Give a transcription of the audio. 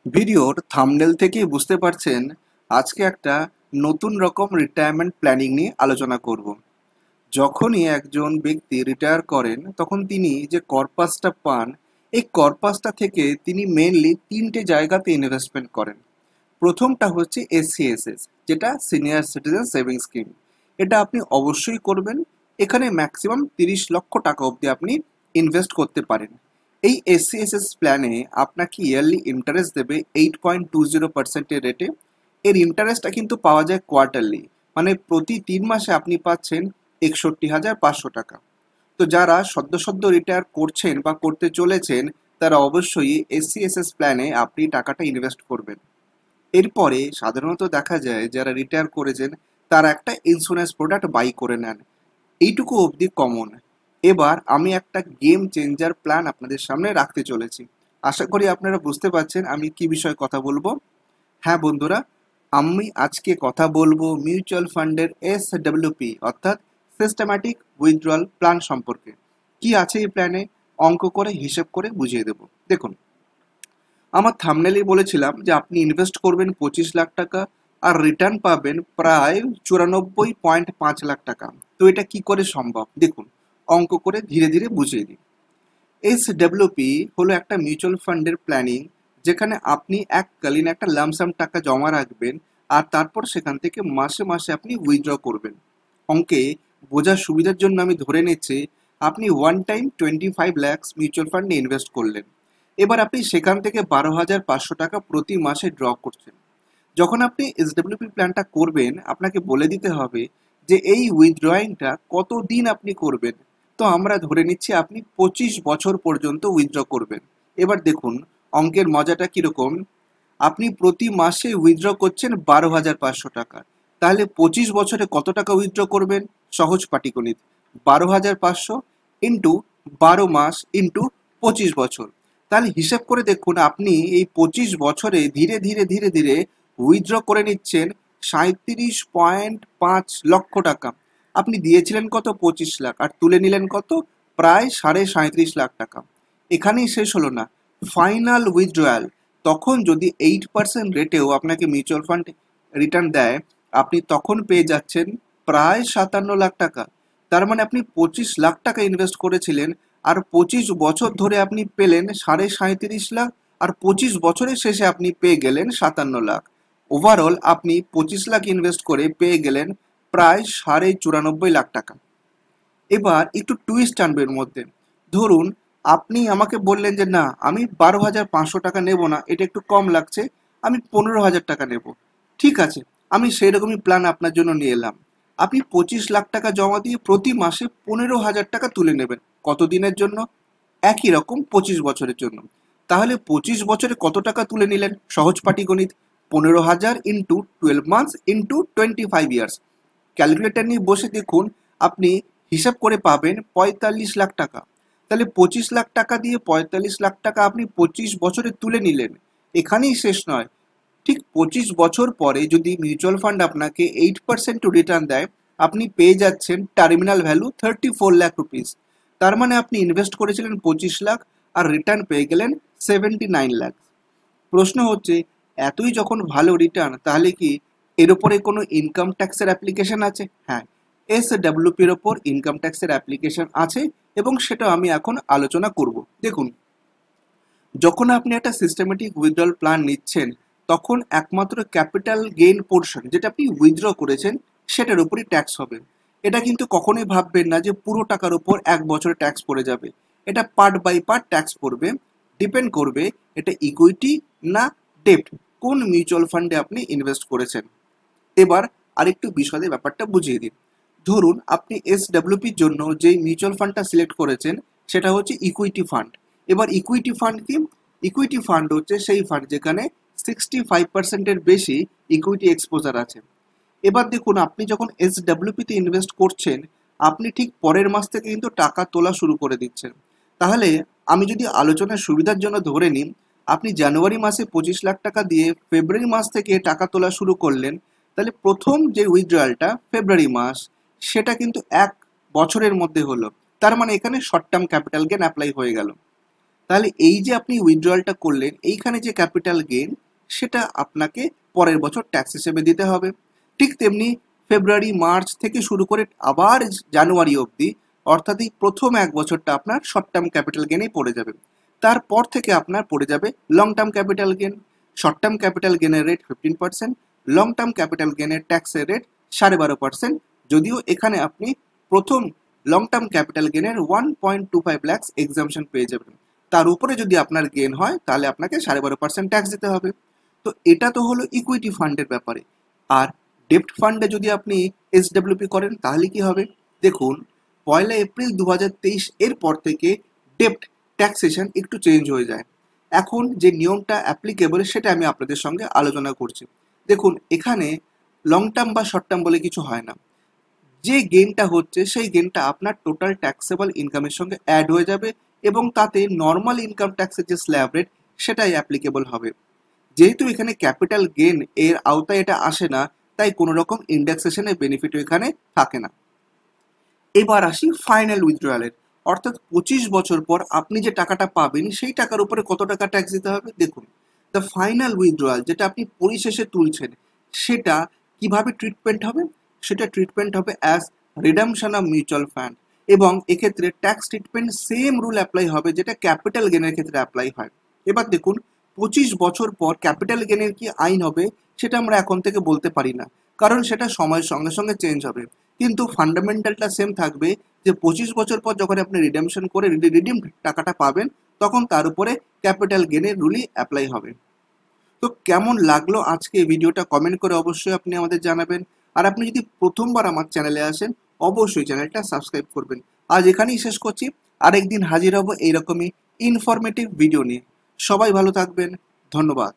ভিডিওর থাম্বনেল থেকেই বুঝতে পারছেন আজকে একটা নতুন রকম রিটায়ারমেন্ট প্ল্যানিং নিয়ে আলোচনা করব। যখনই একজন ব্যক্তি রিটায়ার করেন তখন তিনি যে কর্পাসটা পান, এই কর্পাসটা থেকে তিনি মেনলি তিনটে জায়গাতে ইনভেস্টমেন্ট করেন। প্রথমটা হচ্ছে এসসিএসএস, যেটা সিনিয়র সিটিজেন সেভিং স্কিম। এটা আপনি অবশ্যই করবেন। এখানে ম্যাক্সিমাম 30 লক্ষ টাকা অবধি আপনি ইনভেস্ট করতে পারেন। এই এসসিএসএস প্ল্যানে আপনাকে ইয়ারলি ইন্টারেস্ট দেবে 8.20% রেটে। এর ইন্টারেস্টটা কিন্তু পাওয়া যায় কোয়ার্টারলি, মানে প্রতি 3 মাসে আপনি পাচ্ছেন 61,500 টাকা। তো যারা সদ্য সদ্য রিটায়ার করছেন বা করতে চলেছেন, তারা অবশ্যই এসসিএসএস প্ল্যানে আপনি টাকাটা ইনভেস্ট করবেন। এরপরে সাধারণত দেখা যায় যারা রিটায়ার করেছেন তারা একটা ইন্স্যুরেন্স প্রোডাক্ট বাই করে নেন। এইটুকু অবধি কমন। এবার আমি একটা গেম চেঞ্জার প্ল্যান আপনাদের সামনে রাখতে চলেছি। আশা করি আপনারা বুঝতে পারছেন আমি কি বিষয়ে কথা বলবো। হ্যাঁ বন্ধুরা, আমি আজকে কথা বলবো মিউচুয়াল ফান্ডের এসডব্লিউপি অর্থাৎ সিস্টেম্যাটিক উইথড্রয়াল প্ল্যান সম্পর্কে। কি আছে এই প্ল্যানে, অঙ্ক করে হিসেব করে বুঝিয়ে দেব। দেখুন, আমার থাম্বনেলেই বলেছিলাম যে আপনি ইনভেস্ট করবেন 25 লাখ টাকা আর রিটার্ন পাবেন প্রায় 94.5 লাখ টাকা। তো এটা কি করে সম্ভব, দেখুন অঙ্ক করে ধীরে ধীরে বুঝিয়ে দিই। এসডব্লিউপি হলো একটা মিউচুয়াল ফান্ডের প্ল্যানিং, যেখানে আপনি এককালীন একটা লামসাম টাকা জমা রাখবেন আর তারপর সেখান থেকে মাসে মাসে আপনি উইথড্র করবেন। অঙ্কে বোঝার সুবিধার জন্য আমি ধরে নিচ্ছি আপনি ওয়ান টাইম 25 লাখ মিউচুয়াল ফান্ডে ইনভেস্ট করলেন। এবার আপনি সেখান থেকে 12,500 টাকা প্রতি মাসে ড্র করছেন। যখন আপনি এসডব্লিউপি প্ল্যানটা করবেন, আপনাকে বলে দিতে হবে যে এই উইথড্রয়িংটা কতদিন আপনি করবেন। তো আমরা ধরে নিচ্ছি আপনি 25 বছর পর্যন্ত উইথড্র করবেন। এবার দেখুন অঙ্কের মজাটা কিরকম। আপনি প্রতি মাসে উইথড্র করছেন 12,500 টাকা। তাহলে 25 বছরে কত টাকা উইথড্র করবেন? সহজ পাটিগণিত, 12,500 ইন্টু 12 মাস ইন্টু 25 বছর। তাহলে হিসেব করে দেখুন আপনি এই 25 বছরে ধীরে ধীরে ধীরে ধীরে উইথড্র করে নিচ্ছেন 37.5 লক্ষ টাকা। আপনি দিয়েছিলেন কত? 25 লাখ, আর তুলে নিলেন কত? প্রায় 37.5 লাখ টাকা। এখানেই শেষ হলো না, ফাইনাল উইথড্রয়াল তখন যদি 8% রেটেও আপনাকে মিউচুয়াল ফান্ড রিটার্ন দেয়, আপনি তখন পেয়ে যাচ্ছেন প্রায় 57 লাখ টাকা। তার মানে আপনি 25 লাখ টাকা ইনভেস্ট করেছিলেন আর 25 বছর ধরে আপনি পেলেন 37.5 লাখ, আর 25 বছরের শেষে আপনি পেয়ে গেলেন 57 লাখ। ওভারঅল আপনি 25 লাখ ইনভেস্ট করে পেয়ে গেলেন প্রায় 94.5 লাখ টাকা। এবার একটু টুইস্ট আনবে এর মধ্যে। ধরুন আপনি আমাকে বললেন যে না, আমি 12,500 টাকা নেব না, এটা একটু কম লাগছে, আমি 15,000 টাকা নেব। ঠিক আছে, আমি সেই রকমই প্ল্যান আপনার জন্য নিয়ে এলাম। আপনি 25 লাখ টাকা জমা দিয়ে প্রতি মাসে 15,000 টাকা তুলে নেবেন। কত দিনের জন্য? একই রকম 25 বছরের জন্য। তাহলে 25 বছরে কত টাকা তুলে নিলেন? সহজ পাটিগণিত, 15,000 into 12 months into 25 years. Calculator নিয়ে বসে দেখুন, আপনি হিসাব করে পাবেন 45 লাখ টাকা। তাহলে 25 লাখ টাকা দিয়ে 45 লাখ টাকা আপনি 25 বছরে তুলে নিলেন। এখানেই শেষ নয়, ঠিক 25 বছর পরে যদি মিউচুয়াল ফান্ড আপনাকে 8% রিটার্ন দেয়, আপনি পেয়ে যাচ্ছেন টার্মিনাল ভ্যালু 34 লাখ রুপিস। তার মানে আপনি ইনভেস্ট করেছিলেন 25 লাখ আর রিটার্ন পেয়ে গেলেন 79 লাখ। প্রশ্ন হচ্ছে, এতই যখন ভালো রিটার্ন, তাহলে কি এর উপরে কোনো ইনকাম ট্যাক্সের অ্যাপ্লিকেশন আছে? হ্যাঁ, এসডব্লিউপির ওপর ইনকাম ট্যাক্সের অ্যাপ্লিকেশন আছে এবং সেটা আমি এখন আলোচনা করব। দেখুন, যখন আপনি একটা সিস্টেমেটিক উইথড্রল প্ল্যান নিচ্ছেন, তখন একমাত্র ক্যাপিটাল গেইন পোর্শন যেটা আপনি উইথড্র করেছেন সেটার উপরই ট্যাক্স হবে। এটা কিন্তু কখনোই ভাববেন না যে পুরো টাকার উপর এক বছরে ট্যাক্স পড়ে যাবে। এটা পার্ট বাই পার্ট ট্যাক্স পড়বে। ডিপেন্ড করবে এটা ইকুইটি না ডেপ্ট, কোন মিউচুয়াল ফান্ডে আপনি ইনভেস্ট করেছেন। এবার আরেকটু বিশদে ব্যাপারটা বুঝিয়ে দিন। ধরুন আপনি এসডব্লিউপির জন্য যেই মিউচুয়াল ফান্ডটা সিলেক্ট করেছেন সেটা হচ্ছে ইকুইটি ফান্ড। এবার ইকুইটি ফান্ড কি? ইকুইটি ফান্ড হচ্ছে সেই ফান্ড যেখানে 65%-এর বেশি ইকুইটি এক্সপোজার আছে। এবার দেখুন, আপনি যখন এসডব্লিউপিতে ইনভেস্ট করছেন, আপনি ঠিক পরের মাস থেকে কিন্তু টাকা তোলা শুরু করে দিচ্ছেন। তাহলে আমি যদি আলোচনার সুবিধার জন্য ধরে নিই, আপনি জানুয়ারি মাসে 25 লাখ টাকা দিয়ে ফেব্রুয়ারি মাস থেকে টাকা তোলা শুরু করলেন, তাহলে প্রথম যে উইথড্রয়ালটা ফেব্রুয়ারি মাস, সেটা কিন্তু 1 বছরের মধ্যে হলো। তার মানে এখানে short term capital gain apply হয়ে গেল। তাহলে এই যে আপনি উইথড্রয়ালটা করলেন, এইখানে যে ক্যাপিটাল গেইন সেটা আপনাকে পরের বছর ট্যাক্স হিসেবে দিতে হবে। ঠিক তেমনি ফেব্রুয়ারি মার্চ থেকে শুরু করে আবার জানুয়ারি অবধি, অর্থাৎ এই প্রথম এক বছরটা আপনার শর্ট টার্ম ক্যাপিটাল গেনেই পড়ে যাবে। তারপর থেকে আপনার পড়ে যাবে long term capital gain. Short term capital গেনের রেট 15%, লং টার্ম ক্যাপিটাল গেনের ট্যাক্সের রেট 12.5%। যদিও এখানে আপনি প্রথম লং টার্ম ক্যাপিটাল গেনের 1.25 lakhs এক্সামশন পেয়ে যাবেন। তার উপরে যদি আপনার গেন হয় তাহলে আপনাকে 12.5% ট্যাক্স দিতে হবে। তো এটা তো হলো ইকুইটি ফান্ডের ব্যাপারে। আর ডেপ্ট ফান্ডে যদি আপনি এসডব্লিউপি করেন তাহলে কি হবে? দেখুন, 1 এপ্রিল 2023 এর পর থেকে ডেপ্ট ট্যাক্সেশন একটু চেঞ্জ হয়ে যায়। এখন যে নিয়মটা অ্যাপ্লিকেবল সেটা আমি আপনাদের সঙ্গে আলোচনা করছি। দেখুন, এখানে লং টার্ম বা শর্ট টার্ম বলে কিছু হয় না। যে গেনটা হচ্ছে সেই গেনটা আপনার টোটাল ট্যাক্সেবল ইনকামের সঙ্গে অ্যাড হয়ে যাবে এবং তাতে নর্মাল ইনকাম ট্যাক্সের যে স্ল্যাব রেট সেটাই অ্যাপ্লিকেবল হবে। যেহেতু এখানে ক্যাপিটাল গেন এর আওতায় এটা আসে না, তাই কোনো রকম ইন্ডেক্সেশনের বেনিফিটও এখানে থাকে না। এবার আসি ফাইনাল উইথড্রয়ালের, অর্থাৎ 25 বছর পর আপনি যে টাকাটা পাবেন সেই টাকার উপরে কত টাকা ট্যাক্স দিতে হবে। দেখুন, দ্য ফাইনাল উইথড্রয়াল যেটা আপনি পরিশেষে তুলছেন সেটা কিভাবে ট্রিটমেন্ট হবে? সেটা ট্রিটমেন্ট হবে as redemption of mutual fund, এবং এক্ষেত্রে tax treatment same rule apply হবে যেটা ক্যাপিটাল গেনের ক্ষেত্রে অ্যাপ্লাই হয়। এবার দেখুন, 25 বছর পর ক্যাপিটাল গেনের কি আইন হবে সেটা আমরা এখন থেকে বলতে পারি না, কারণ সেটা সময়ের সঙ্গে সঙ্গে চেঞ্জ হবে। কিন্তু ফান্ডামেন্টালটা সেম থাকবে যে 25 বছর পর যখন আপনি রিডেমশন করে রিডিম টাকাটা পাবেন তখন তার উপরে ক্যাপিটাল গেনের রুলই অ্যাপ্লাই হবে। তো কেমন লাগলো আজকে এই ভিডিওটা কমেন্ট করে অবশ্যই আপনি আমাদের জানাবেন। আর আপনি যদি প্রথমবার আমার চ্যানেলে আসেন অবশ্যই চ্যানেলটা সাবস্ক্রাইব করবেন। আজ এখানেই শেষ করছি, আরেকদিন হাজির হব এইরকমই ইনফরমেটিভ ভিডিও নিয়ে। সবাই ভালো থাকবেন, ধন্যবাদ।